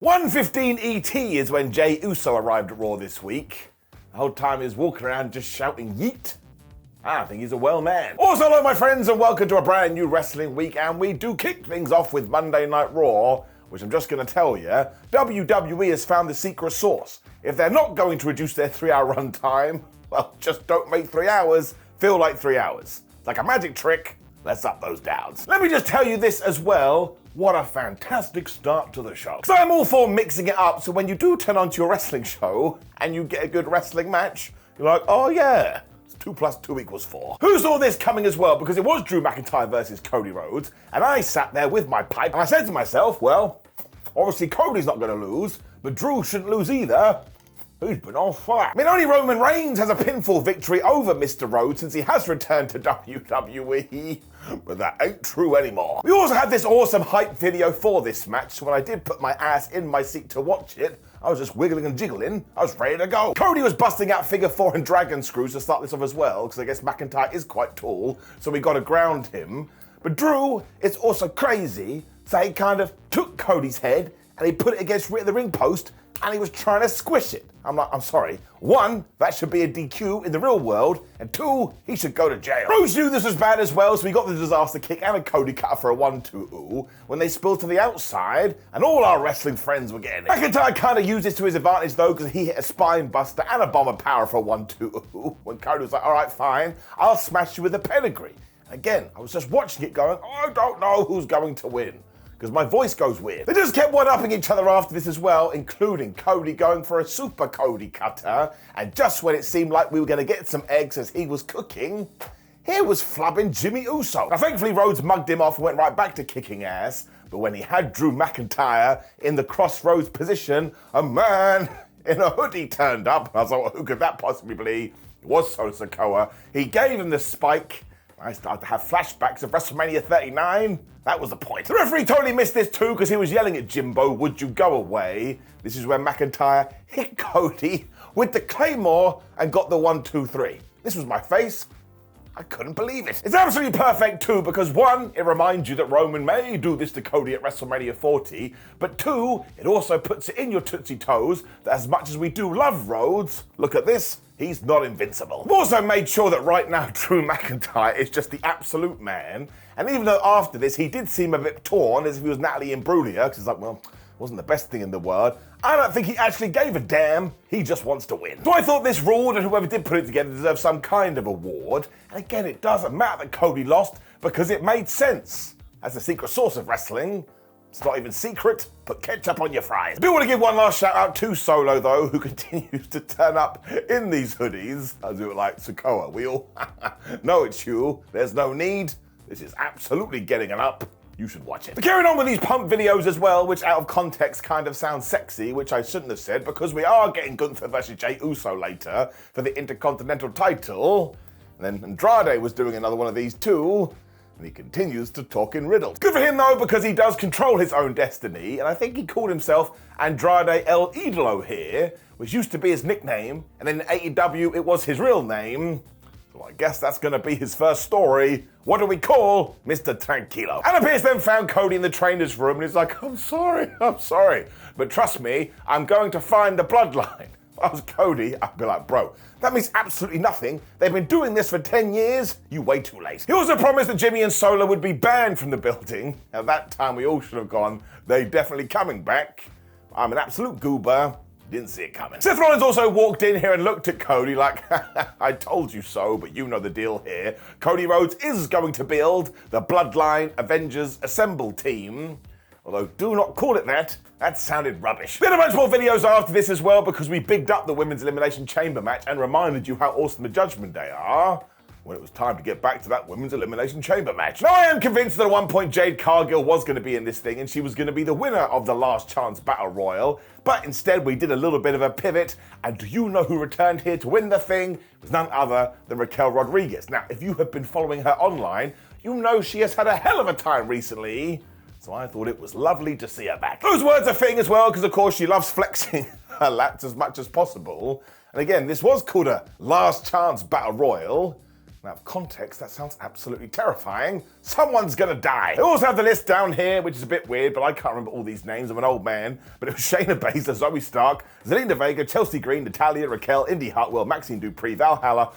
1:15 ET is when Jey Uso arrived at Raw this week. The whole time he was walking around just shouting yeet. I think he's a well man. Also, hello my friends and welcome to a brand new wrestling week, and we do kick things off with Monday Night Raw, which I'm just going to tell you, WWE has found the secret sauce. If they're not going to reduce their 3-hour run time, well, just don't make 3 hours feel like 3 hours. It's like a magic trick. Let's up those downs. Let me just tell you this as well. What a fantastic start to the show. So I'm all for mixing it up, so when you do turn onto your wrestling show and you get a good wrestling match, you're like, oh yeah, 2 + 2 = 4. Who saw this coming as well? Because it was Drew McIntyre versus Cody Rhodes, and I sat there with my pipe and I said to myself, well, obviously Cody's not going to lose, but Drew shouldn't lose either. He's been on fire. I mean, only Roman Reigns has a pinfall victory over Mr. Rhodes since he has returned to WWE, but that ain't true anymore. We also had this awesome hype video for this match, so when I did put my ass in my seat to watch it, I was just wiggling and jiggling. I was ready to go. Cody was busting out figure 4 and dragon screws to start this off as well, because I guess McIntyre is quite tall, so we got to ground him. But Drew is also crazy, so he kind of took Cody's head and he put it against the ring post, and he was trying to squish it. I'm like, I'm sorry. 1, that should be a DQ in the real world, and 2, he should go to jail. Rose knew this was bad as well, so we got the disaster kick and a Cody cutter for a 1-2 when they spilled to the outside, and all our wrestling friends were getting it. McIntyre kind of used this to his advantage though, because he hit a spine buster and a bomb of power for a 1-2 when Cody was like, all right, fine, I'll smash you with a pedigree. Again, I was just watching it going, I don't know who's going to win, because my voice goes weird. They just kept one-upping each other after this as well, including Cody going for a super Cody cutter, and just when it seemed like we were going to get some eggs as he was cooking, here was flubbing Jimmy Uso. Now thankfully Rhodes mugged him off and went right back to kicking ass, but when he had Drew McIntyre in the crossroads position, a man in a hoodie turned up, and I was like, well, who could that possibly be? It was Solo Sikoa. He gave him the spike. I started to have flashbacks of WrestleMania 39. That was the point. The referee totally missed this too because he was yelling at Jimbo, would you go away? This is where McIntyre hit Cody with the Claymore and got the 1-2-3. This was my face. I couldn't believe it. It's absolutely perfect too because 1, it reminds you that Roman may do this to Cody at WrestleMania 40, but 2, it also puts it in your Tootsie Toes that as much as we do love Rhodes, look at this, he's not invincible. I've also made sure that right now Drew McIntyre is just the absolute man, and even though after this he did seem a bit torn as if he was Natalie Imbruglia, because it's like, well, wasn't the best thing in the world, I don't think he actually gave a damn, he just wants to win. So I thought this ruled, and whoever did put it together deserves some kind of award, and again it doesn't matter that Cody lost because it made sense. That's the secret sauce of wrestling. It's not even secret, put ketchup on your fries. I do want to give one last shout out to Solo though, who continues to turn up in these hoodies. I do it like Sikoa, we all know it's you, there's no need. This is absolutely getting an up. You should watch it. But carrying on with these pump videos as well, which out of context kind of sounds sexy, which I shouldn't have said because we are getting Gunther versus Jey Uso later for the Intercontinental title. And then Andrade was doing another one of these too. And he continues to talk in riddles. Good for him though, because he does control his own destiny, and I think he called himself Andrade El Idolo here, which used to be his nickname, and in AEW it was his real name. So I guess that's gonna be his first story. What do we call Mr. Tranquilo? And Pierce then found Cody in the trainer's room, and he's like, I'm sorry, but trust me, I'm going to find the bloodline. If I was Cody, I'd be like, bro, that means absolutely nothing. They've been doing this for 10 years. You way too late. He also promised that Jimmy and Solo would be banned from the building. At that time, we all should have gone, they're definitely coming back. I'm an absolute goober. Didn't see it coming. Seth Rollins also walked in here and looked at Cody like, I told you so, but you know the deal here. Cody Rhodes is going to build the Bloodline Avengers Assemble team. Although, do not call it that. That sounded rubbish. We had a bunch more videos after this as well because we bigged up the Women's Elimination Chamber match and reminded you how awesome the Judgement Day are when it was time to get back to that Women's Elimination Chamber match. Now, I am convinced that at one point Jade Cargill was going to be in this thing and she was going to be the winner of the Last Chance Battle Royal, but instead we did a little bit of a pivot, and do you know who returned here to win the thing? It was none other than Raquel Rodriguez. Now, if you have been following her online, you know she has had a hell of a time recently. So I thought it was lovely to see her back. Those words are fitting as well, because of course she loves flexing her lats as much as possible. And again, this was called a Last Chance Battle Royal. Out of context, that sounds absolutely terrifying. Someone's gonna die. I also have the list down here, which is a bit weird, but I can't remember all these names. I'm an old man. But it was Shayna Baszler, Zoe Stark, Zelina Vega, Chelsea Green, Natalya, Raquel, Indy Hartwell, Maxine Dupree, Valhalla,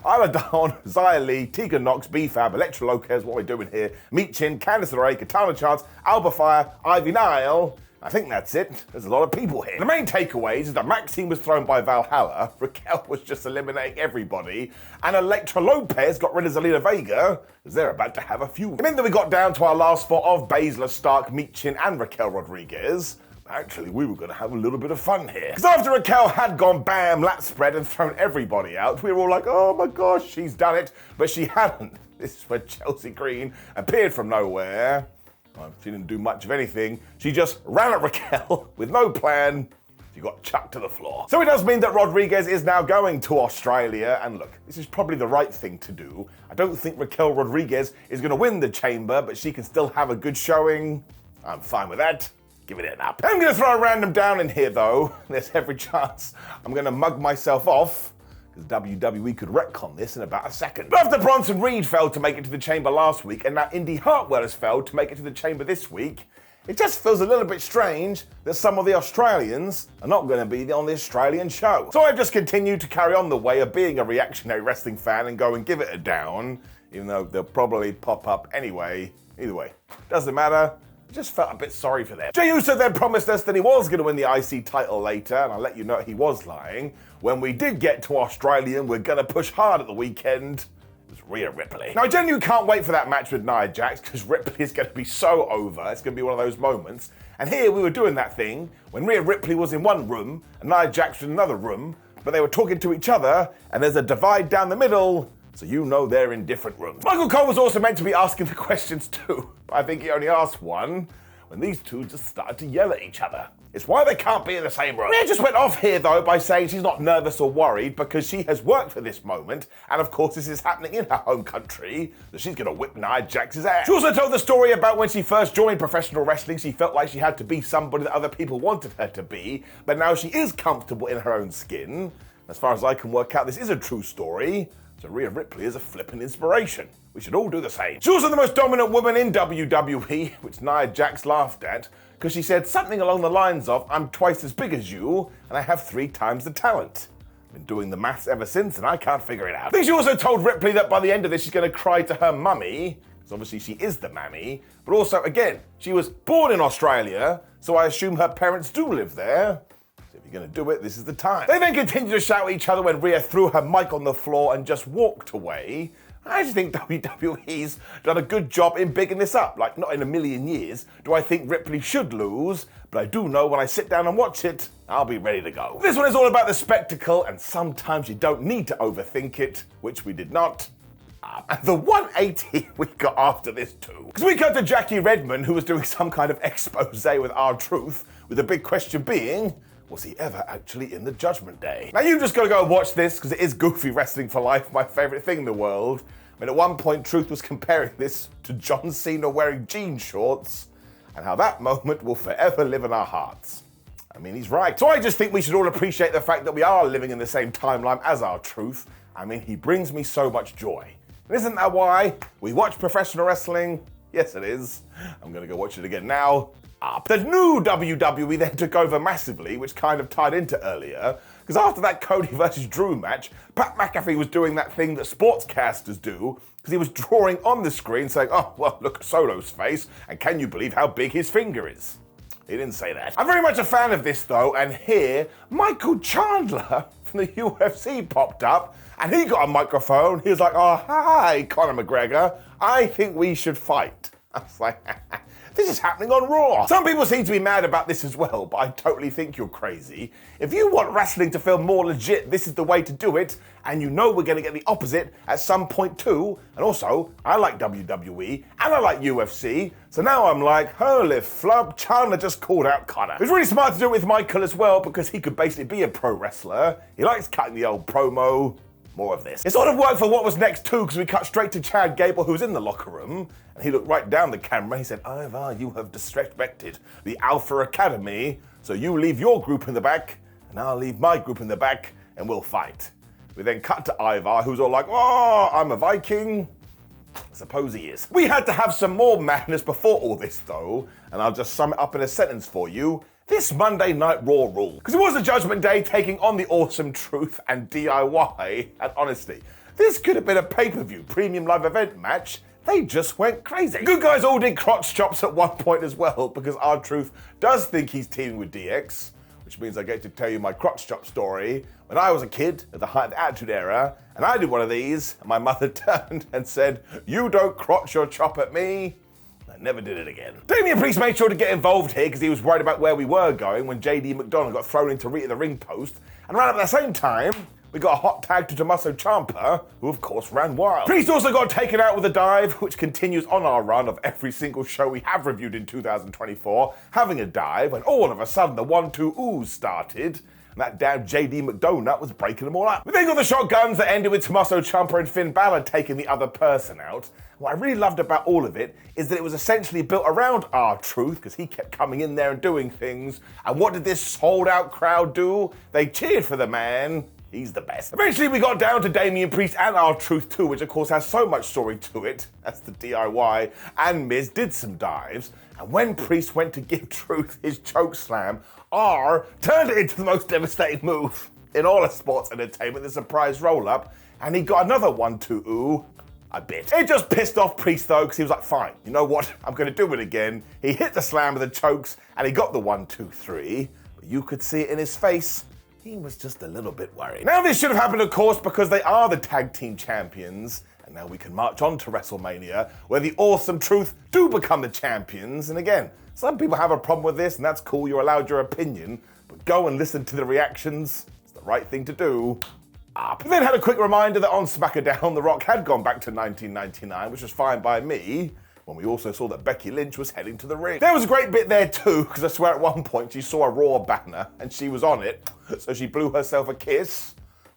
Isla Dawn, Xia Li, Tegan Nox, B-Fab, Elektra Lopez, what are we doing here? Meet Chin, Candice LeRae, Katana Chance, Alba Fire, Ivy Nile. I think that's it. There's a lot of people here. The main takeaways is that Maxine was thrown by Valhalla, Raquel was just eliminating everybody, and Elektra Lopez got rid of Zelina Vega, because they're about to have a feud. It meant that we got down to our last four of Baszler, Stark, Meechin, and Raquel Rodriguez. Actually, we were going to have a little bit of fun here. Because after Raquel had gone bam, lat spread, and thrown everybody out, we were all like, oh my gosh, she's done it. But she hadn't. This is when Chelsea Green appeared from nowhere. Well, she didn't do much of anything. She just ran at Raquel with no plan. She got chucked to the floor. So it does mean that Rodriguez is now going to Australia. And look, this is probably the right thing to do. I don't think Raquel Rodriguez is going to win the chamber, but she can still have a good showing. I'm fine with that. Give it an up. I'm going to throw a random down in here, though. There's every chance I'm going to mug myself off, because WWE could retcon this in about a second. But after Bronson Reed failed to make it to the chamber last week, and now Indy Hartwell has failed to make it to the chamber this week, it just feels a little bit strange that some of the Australians are not going to be on the Australian show. So I've just continued to carry on the way of being a reactionary wrestling fan and go and give it a down, even though they'll probably pop up anyway. Either way, doesn't matter. I just felt a bit sorry for them. Jey Uso then promised us that he was going to win the IC title later, and I'll let you know he was lying. When we did get to Australia, we're going to push hard at the weekend. It was Rhea Ripley. Now, I genuinely can't wait for that match with Nia Jax, because Ripley is going to be so over. It's going to be one of those moments. And here we were doing that thing when Rhea Ripley was in one room and Nia Jax was in another room, but they were talking to each other, and there's a divide down the middle, so you know they're in different rooms. Michael Cole was also meant to be asking the questions too, but I think he only asked one when these two just started to yell at each other. It's why they can't be in the same room. Rhea just went off here though by saying she's not nervous or worried because she has worked for this moment, and of course this is happening in her home country, so she's gonna whip Nia Jax's ass. She also told the story about when she first joined professional wrestling, she felt like she had to be somebody that other people wanted her to be, but now she is comfortable in her own skin. As far as I can work out, this is a true story. So Rhea Ripley is a flippin' inspiration. We should all do the same. She's also the most dominant woman in WWE, which Nia Jax laughed at, because she said something along the lines of, I'm twice as big as you, and I have 3 times the talent. I've been doing the maths ever since, and I can't figure it out. I think she also told Ripley that by the end of this, she's going to cry to her mummy, because obviously she is the mammy, but also, again, she was born in Australia, so I assume her parents do live there. If you're going to do it, this is the time. They then continued to shout at each other when Rhea threw her mic on the floor and just walked away. I just think WWE's done a good job in bigging this up. Like, not in a million years do I think Ripley should lose, but I do know when I sit down and watch it, I'll be ready to go. This one is all about the spectacle, and sometimes you don't need to overthink it, which we did not. And the 180 we got after this too. Because we cut to Jackie Redmond, who was doing some kind of expose with R-Truth, with the big question being, was he ever actually in the Judgment Day? Now you just gotta go and watch this, because it is goofy wrestling for life, my favourite thing in the world. I mean, at one point, Truth was comparing this to John Cena wearing jean shorts, and how that moment will forever live in our hearts. I mean, he's right. So I just think we should all appreciate the fact that we are living in the same timeline as R-Truth. I mean, he brings me so much joy. And isn't that why we watch professional wrestling? Yes, it is. I'm gonna go watch it again now. The new WWE then took over massively, which kind of tied into earlier, because after that Cody versus Drew match, Pat McAfee was doing that thing that sportscasters do, because he was drawing on the screen saying, oh, well, look at Solo's face, and can you believe how big his finger is? He didn't say that. I'm very much a fan of this though, and here, Michael Chandler from the UFC popped up, and he got a microphone. He was like, oh, hi, Conor McGregor, I think we should fight. I was like, this is happening on Raw. Some people seem to be mad about this as well, but I totally think you're crazy. If you want wrestling to feel more legit, this is the way to do it, and you know we're gonna get the opposite at some point too. And also, I like WWE, and I like UFC, so now I'm like, holy flub, Chandler just called out Conor. It was really smart to do it with Michael as well, because he could basically be a pro wrestler. He likes cutting the old promo. More of this. It sort of worked for what was next too, because we cut straight to Chad Gable, who was in the locker room, and he looked right down the camera. He said, Ivar, you have disrespected the Alpha Academy, so you leave your group in the back, and I'll leave my group in the back, and we'll fight. We then cut to Ivar, who's all like, oh, I'm a Viking. I suppose he is. We had to have some more madness before all this, though, and I'll just sum it up in a sentence for you. This Monday Night Raw rule. Because it was the Judgment Day taking on the Awesome Truth and DIY, and honestly, this could have been a pay-per-view premium live event match. They just went crazy. Good guys all did crotch chops at one point as well, because R-Truth does think he's teaming with DX, which means I get to tell you my crotch chop story. When I was a kid, at the height of the Attitude Era, and I did one of these, and my mother turned and said, "You don't crotch your chop at me." I never did it again. Damian Priest made sure to get involved here because he was worried about where we were going when JD McDonagh got thrown into Rhea the ring post, and right at the same time, we got a hot tag to Tommaso Ciampa, who of course ran wild. Priest also got taken out with a dive, which continues on our run of every single show we have reviewed in 2024, having a dive, when all of a sudden the 1-2 oohs started, and that damn JD McDonagh was breaking them all up. We then got the shotguns that ended with Tommaso Ciampa and Finn Balor taking the other person out. What I really loved about all of it is that it was essentially built around R-Truth, because he kept coming in there and doing things. And what did this sold-out crowd do? They cheered for the man. He's the best. Eventually we got down to Damian Priest and R-Truth too, which of course has so much story to it. That's the DIY, and Miz did some dives. And when Priest went to give Truth his choke slam, R turned it into the most devastating move in all of sports entertainment, the surprise roll-up, and he got another 1-2 ooh. I bit. It just pissed off Priest though, because he was like, fine, you know what, I'm going to do it again. He hit the slam with the chokes, and he got the 1-2-3, but you could see it in his face. He was just a little bit worried. Now this should have happened, of course, because they are the tag team champions, and now we can march on to WrestleMania, where the Awesome Truth do become the champions. And again, some people have a problem with this, and that's cool, you're allowed your opinion, but go and listen to the reactions. It's the right thing to do. We then had a quick reminder that on SmackDown, The Rock had gone back to 1999, which was fine by me, when we also saw that Becky Lynch was heading to the ring. There was a great bit there too, because I swear at one point she saw a Raw banner and she was on it, so she blew herself a kiss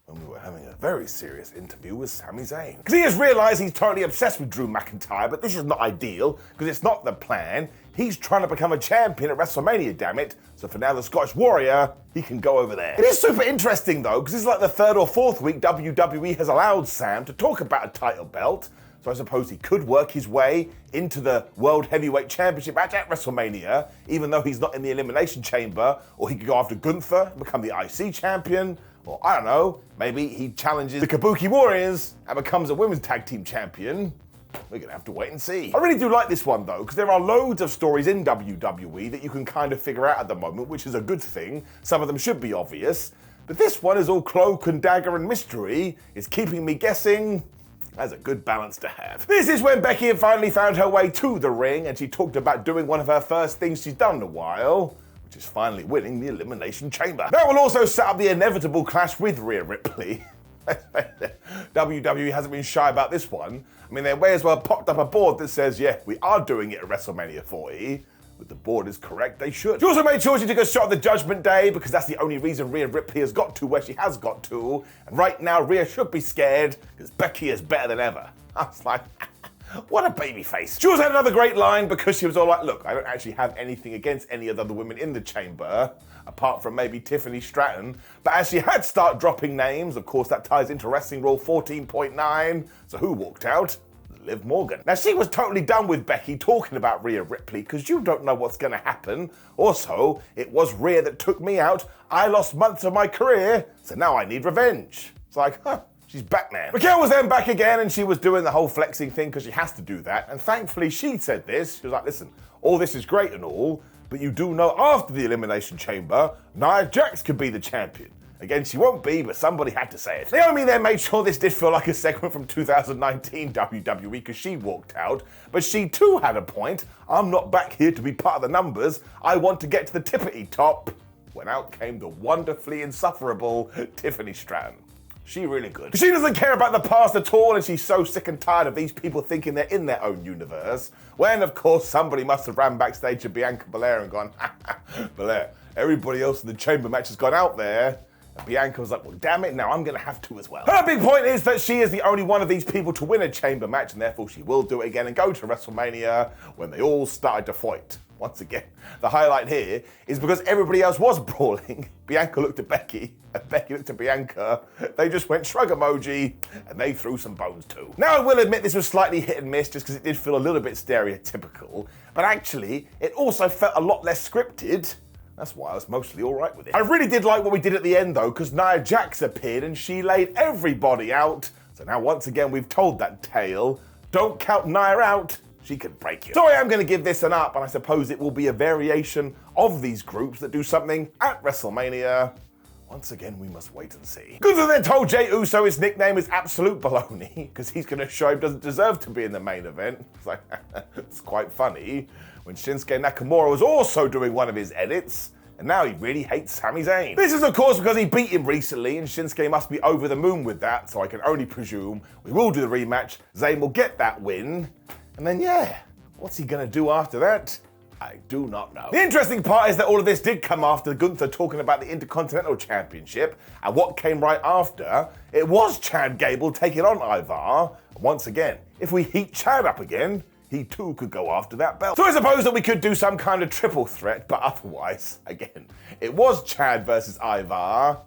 when we were having a very serious interview with Sami Zayn. Because he has realised he's totally obsessed with Drew McIntyre, but this is not ideal, because it's not the plan. He's trying to become a champion at WrestleMania, damn it. So for now, the Scottish Warrior, he can go over there. It is super interesting though, because it's like the third or fourth week WWE has allowed Sam to talk about a title belt. So I suppose he could work his way into the World Heavyweight Championship match at WrestleMania, even though he's not in the Elimination Chamber, or he could go after Gunther and become the IC champion, or I don't know, maybe he challenges the Kabuki Warriors and becomes a women's tag team champion. We're gonna have to wait and see. I really do like this one though, because there are loads of stories in WWE that you can kind of figure out at the moment, which is a good thing. Some of them should be obvious, but this one is all cloak and dagger and mystery. It's keeping me guessing. That's a good balance to have. This is when Becky had finally found her way to the ring, and she talked about doing one of her first things she's done in a while, which is finally winning the Elimination Chamber. That will also set up the inevitable clash with Rhea Ripley. WWE hasn't been shy about this one. I mean, they may as well popped up a board that says, yeah, we are doing it at WrestleMania 40. But the board is correct, they should. She also made sure she took a shot at the Judgment Day, because that's the only reason Rhea Ripley has got to where she has got to. And right now, Rhea should be scared, because Becky is better than ever. I was like, what a baby face. She also had another great line, because she was all like, look, I don't actually have anything against any of the other women in the chamber, apart from maybe Tiffany Stratton. But as she had started dropping names, of course that ties into Wrestling Rule 14.9, so who walked out? Liv Morgan. Now she was totally done with Becky talking about Rhea Ripley, because you don't know what's going to happen. Also, it was Rhea that took me out. I lost months of my career, so now I need revenge. It's like, huh, she's back now. Raquel was then back again, and she was doing the whole flexing thing because she has to do that. And thankfully she said this. She was like, listen, all this is great and all, but you do know after the Elimination Chamber, Nia Jax could be the champion. Again, she won't be, but somebody had to say it. Naomi then made sure this did feel like a segment from 2019 WWE, because she walked out, but she too had a point. I'm not back here to be part of the numbers. I want to get to the tippity top. When out came the wonderfully insufferable Tiffany Stratton. She really good. She doesn't care about the past at all, and she's so sick and tired of these people thinking they're in their own universe. When, of course, somebody must have ran backstage to Bianca Belair and gone, Belair, everybody else in the chamber match has gone out there. Bianca was like, well, damn it, now I'm going to have to as well. Her big point is that she is the only one of these people to win a chamber match, and therefore she will do it again and go to WrestleMania when they all started to fight. once again, the highlight here is because everybody else was brawling. Bianca looked at Becky, and Becky looked at Bianca. They just went shrug emoji, and they threw some bones too. Now, I will admit this was slightly hit and miss just because it did feel a little bit stereotypical, but actually, it also felt a lot less scripted. That's why I was mostly all right with it. I really did like what we did at the end, though, because Nia Jax appeared and she laid everybody out. So now, once again, we've told that tale. Don't count Nia out. She can break you. So I am going to give this an up, and I suppose it will be a variation of these groups that do something at WrestleMania. Once again, we must wait and see. Gunther then told Jey Uso his nickname is Absolute Baloney, because he's going to show he doesn't deserve to be in the main event. It's like, it's quite funny. When Shinsuke Nakamura was also doing one of his edits, and now he really hates Sami Zayn. This is, of course, because he beat him recently, and Shinsuke must be over the moon with that, so I can only presume we will do the rematch, Zayn will get that win, and then, yeah, what's he going to do after that? I do not know. The interesting part is that all of this did come after Gunther talking about the Intercontinental Championship, and what came right after, it was Chad Gable taking on Ivar. And once again, if we heat Chad up again, he too could go after that belt. So I suppose that we could do some kind of triple threat, but otherwise, again, it was Chad versus Ivar.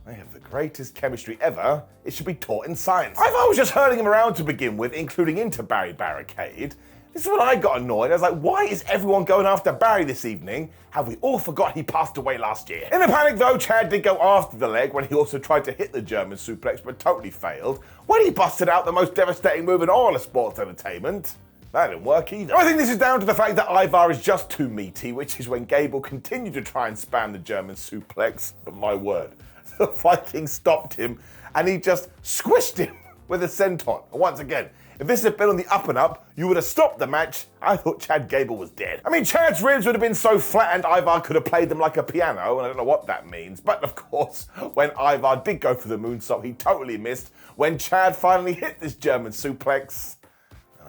They have the greatest chemistry ever. It should be taught in science. Ivar was just hurling him around to begin with, including into Barry Barricade. This is when I got annoyed. I was like, why is everyone going after Barry this evening? Have we all forgot he passed away last year? In a panic though, Chad did go after the leg when he also tried to hit the German suplex, but totally failed. When he busted out the most devastating move in all of sports entertainment. That didn't work either. I think this is down to the fact that Ivar is just too meaty, which is when Gable continued to try and spam the German suplex, but my word, the Viking stopped him and he just squished him with a senton. And once again, if this had been on the up and up, you would have stopped the match. I thought Chad Gable was dead. I mean, Chad's ribs would have been so flattened, Ivar could have played them like a piano, and I don't know what that means. But of course, when Ivar did go for the moonsault, he totally missed. When Chad finally hit this German suplex,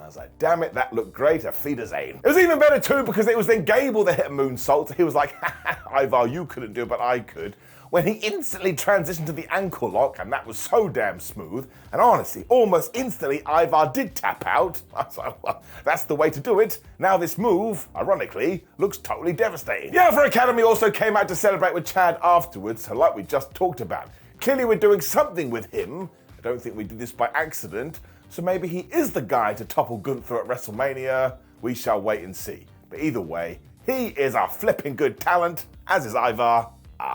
I was like, damn it, that looked great, a feed of Zayn. It was even better too because it was then Gable that hit a moonsault. He was like, Ivar, you couldn't do it, but I could. When he instantly transitioned to the ankle lock, and that was so damn smooth. And honestly, almost instantly, Ivar did tap out. I was like, well, that's the way to do it. Now this move, ironically, looks totally devastating. The Alpha Academy also came out to celebrate with Chad afterwards, so like we just talked about. Clearly we're doing something with him. I don't think we did this by accident. So maybe he is the guy to topple Gunther at WrestleMania. We shall wait and see. But either way, he is a flipping good talent, as is Ivar.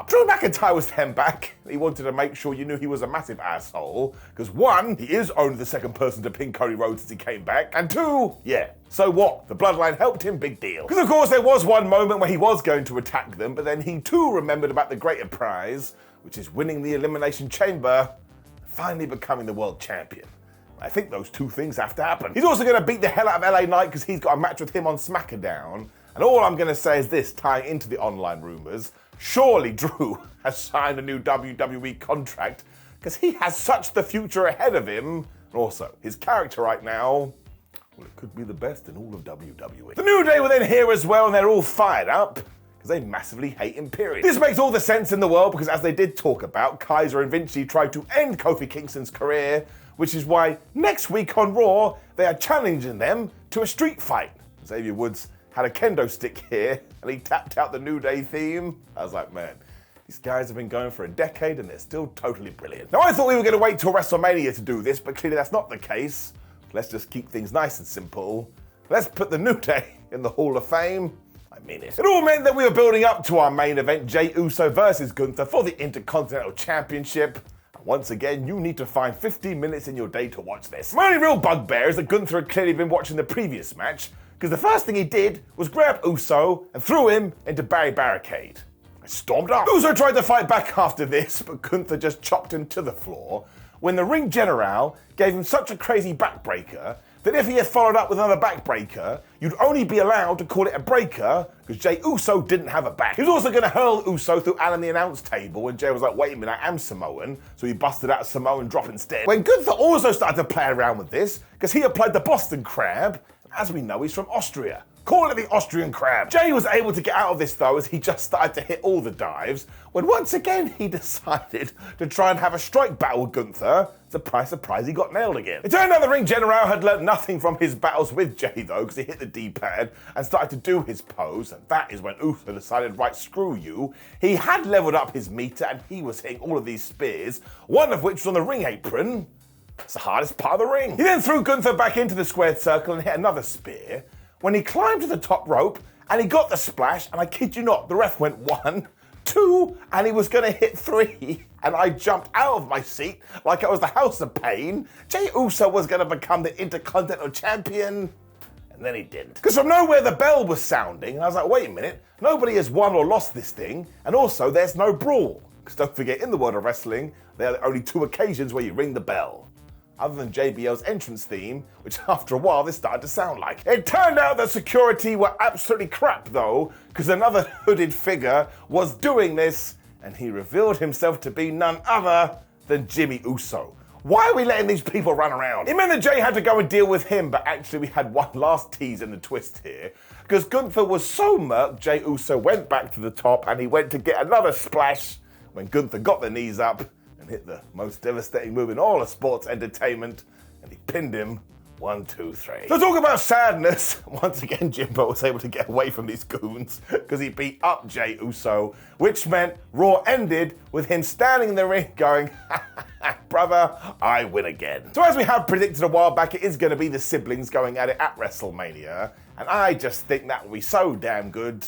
Drew McIntyre was then back. He wanted to make sure you knew he was a massive asshole. Because one, he is only the second person to pin Cody Rhodes as he came back. And two, yeah, so what? The bloodline helped him, big deal. Because of course there was one moment where he was going to attack them, but then he too remembered about the greater prize, which is winning the Elimination Chamber and finally becoming the world champion. I think those two things have to happen. He's also going to beat the hell out of LA Knight because he's got a match with him on SmackDown. And all I'm going to say is this, tying into the online rumors, surely Drew has signed a new WWE contract because he has such the future ahead of him. And also, his character right now, well, it could be the best in all of WWE. The New Day were then here as well, and they're all fired up because they massively hate Imperium. This makes all the sense in the world because as they did talk about, Kaiser and Vinci tried to end Kofi Kingston's career, which is why next week on Raw, they are challenging them to a street fight. Xavier Woods had a kendo stick here, and he tapped out the New Day theme. I was like, man, these guys have been going for a decade, and they're still totally brilliant. Now, I thought we were going to wait till WrestleMania to do this, but clearly that's not the case. Let's just keep things nice and simple. Let's put the New Day in the Hall of Fame. I mean it. It all meant that we were building up to our main event, Jey Uso versus Gunther for the Intercontinental Championship. Once again, you need to find 15 minutes in your day to watch this. My only real bugbear is that Gunther had clearly been watching the previous match, because the first thing he did was grab Uso and threw him into Barry Barricade. I stormed up. Uso tried to fight back after this, but Gunther just chopped him to the floor, when the ring general gave him such a crazy backbreaker that if he had followed up with another backbreaker, you'd only be allowed to call it a breaker because Jey Uso didn't have a back. He was also going to hurl Uso through Alan the announce table, and Jey was like, wait a minute, I am Samoan, so he busted out a Samoan drop instead. When Gunther also started to play around with this, because he applied the Boston Crab, as we know, he's from Austria. Call it the Austrian crab. Jey was able to get out of this though as he just started to hit all the dives when once again he decided to try and have a strike battle with Gunther. Surprise, surprise, he got nailed again. It turned out the ring general had learnt nothing from his battles with Jey though, because he hit the D-pad and started to do his pose, and that is when Uso decided, right, screw you. He had leveled up his meter and he was hitting all of these spears, one of which was on the ring apron. It's the hardest part of the ring. He then threw Gunther back into the squared circle and hit another spear, when he climbed to the top rope and he got the splash, and I kid you not, the ref went 1, 2, and he was gonna hit 3, and I jumped out of my seat like it was the House of Pain. Jey Uso was gonna become the Intercontinental Champion, and then he didn't. Because from nowhere the bell was sounding, and I was like, wait a minute, nobody has won or lost this thing, and also there's no brawl. Because don't forget, in the world of wrestling, there are only 2 occasions where you ring the bell. Other than JBL's entrance theme, which after a while this started to sound like. It turned out that security were absolutely crap though, because another hooded figure was doing this, and he revealed himself to be none other than Jimmy Uso. Why are we letting these people run around? It meant that Jey had to go and deal with him, but actually we had one last tease in the twist here, because Gunther was so murked, Jey Uso went back to the top and he went to get another splash when Gunther got the knees up and hit the most devastating move in all of sports entertainment, and he pinned him 1, 2, 3. So talk about sadness. Once again, Jimbo was able to get away from these goons because he beat up Jey Uso, which meant Raw ended with him standing in the ring going, brother, I win again. So as we have predicted a while back, it is going to be the siblings going at it at WrestleMania, and I just think that will be so damn good.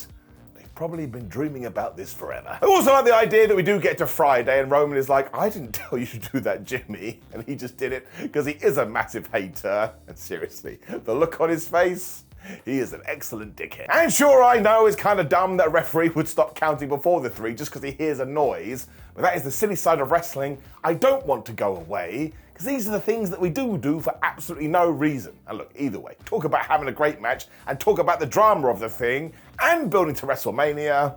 Probably been dreaming about this forever. I also like the idea that we do get to Friday and Roman is like, I didn't tell you to do that, Jimmy. And he just did it because he is a massive hater. And seriously, the look on his face, he is an excellent dickhead. And sure, I know it's kind of dumb that a referee would stop counting before the 3 just because he hears a noise, but that is the silly side of wrestling I don't want to go away, because these are the things that we do for absolutely no reason. And look, either way, talk about having a great match and talk about the drama of the thing and building to WrestleMania.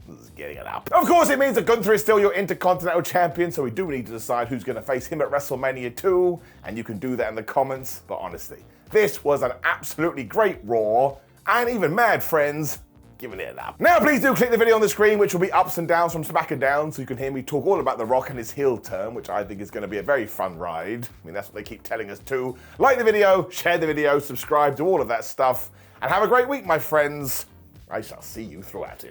This is getting it up. Of course, it means that Gunther is still your Intercontinental Champion, so we do need to decide who's going to face him at WrestleMania 2, and you can do that in the comments, but honestly, this was an absolutely great Raw, and even mad friends giving it up. Now please do click the video on the screen, which will be ups and downs from SmackDown, so you can hear me talk all about The Rock and his heel turn, which I think is going to be a very fun ride. I mean, that's what they keep telling us too. Like the video, share the video, subscribe, do all of that stuff, and have a great week, my friends. I shall see you throughout it.